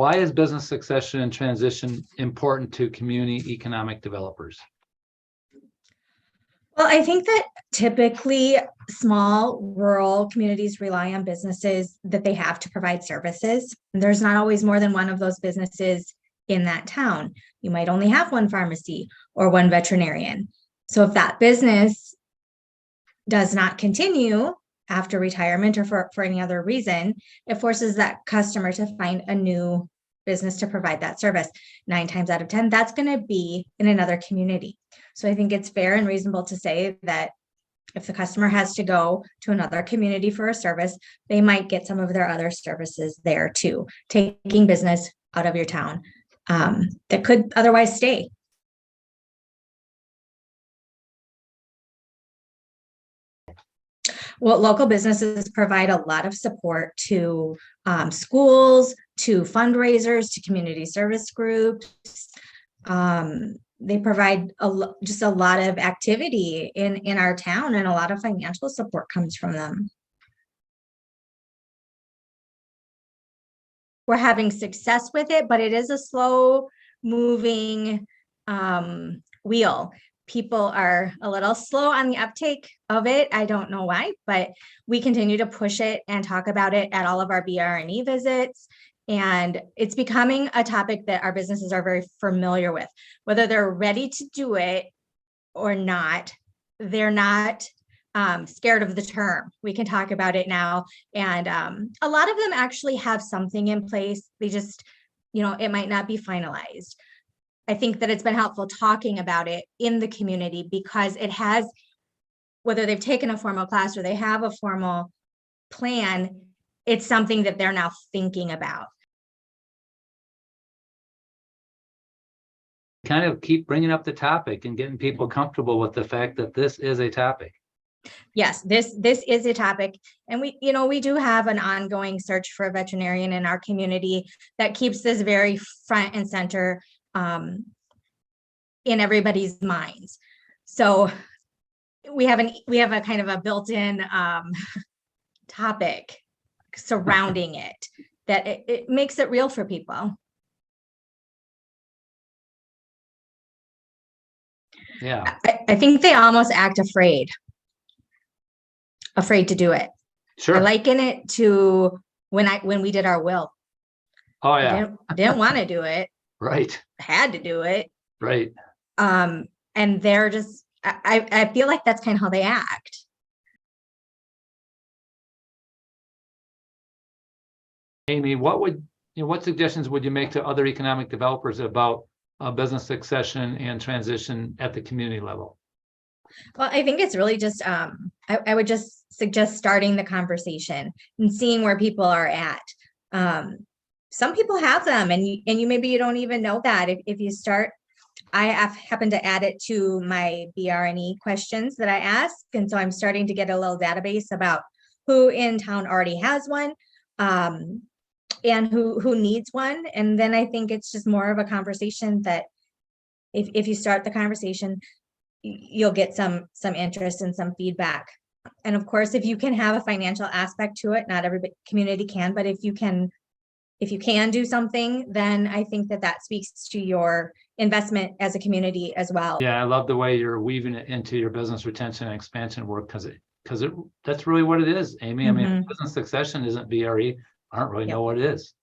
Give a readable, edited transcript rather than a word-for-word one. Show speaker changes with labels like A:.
A: why is business succession and transition important to community economic developers?
B: Well, I think that typically small rural communities rely on businesses that they have to provide services. There's not always more than one of those businesses in that town. You might only have one pharmacy or one veterinarian. So if that business does not continue after retirement or for any other reason, it forces that customer to find a new business to provide that service. 9 times out of 10, that's going to be in another community. So I think it's fair and reasonable to say that if the customer has to go to another community for a service, they might get some of their other services there too, taking business out of your town that could otherwise stay. Well, local businesses provide a lot of support to schools, to fundraisers, to community service groups. They provide just a lot of activity in our town, and a lot of financial support comes from them. We're having success with it, but it is a slow moving wheel. People are a little slow on the uptake of it. I don't know why, but we continue to push it and talk about it at all of our BR&E visits. And it's becoming a topic that our businesses are very familiar with. Whether they're ready to do it or not, they're not scared of the term. We can talk about it now. And a lot of them actually have something in place. They just, it might not be finalized. I think that it's been helpful talking about it in the community because it has, whether they've taken a formal class or they have a formal plan, it's something that they're now thinking about.
A: Kind of keep bringing up the topic and getting people comfortable with the fact that this is a topic.
B: Yes, this is a topic. And we do have an ongoing search for a veterinarian in our community that keeps this very front and center in everybody's minds. So we have a kind of a built-in topic surrounding it that it makes it real for people.
A: Yeah,
B: I think they almost act afraid to do it.
A: sure.
B: I liken it to when we did our will.
A: Oh yeah.
B: I didn't want to do it.
A: Right.
B: I had to do it.
A: Right.
B: And they're just, I feel like that's kind of how they act.
A: Amy, what suggestions would you make to other economic developers about business succession and transition at the community level?
B: Well, I think it's really just, I would just suggest starting the conversation and seeing where people are at. Some people have them and you maybe you don't even know that. If you start, I have happened to add it to my BR&E questions that I ask. And so I'm starting to get a little database about who in town already has one and who needs one. And then I think it's just more of a conversation that if you start the conversation, you'll get some interest and some feedback. And of course, if you can have a financial aspect to it, not every community can, but if you can do something, then I think that speaks to your investment as a community as well.
A: Yeah, I love the way you're weaving it into your business retention and expansion work because that's really what it is, Amy. I mean, business succession isn't BRE. I don't really know what it is.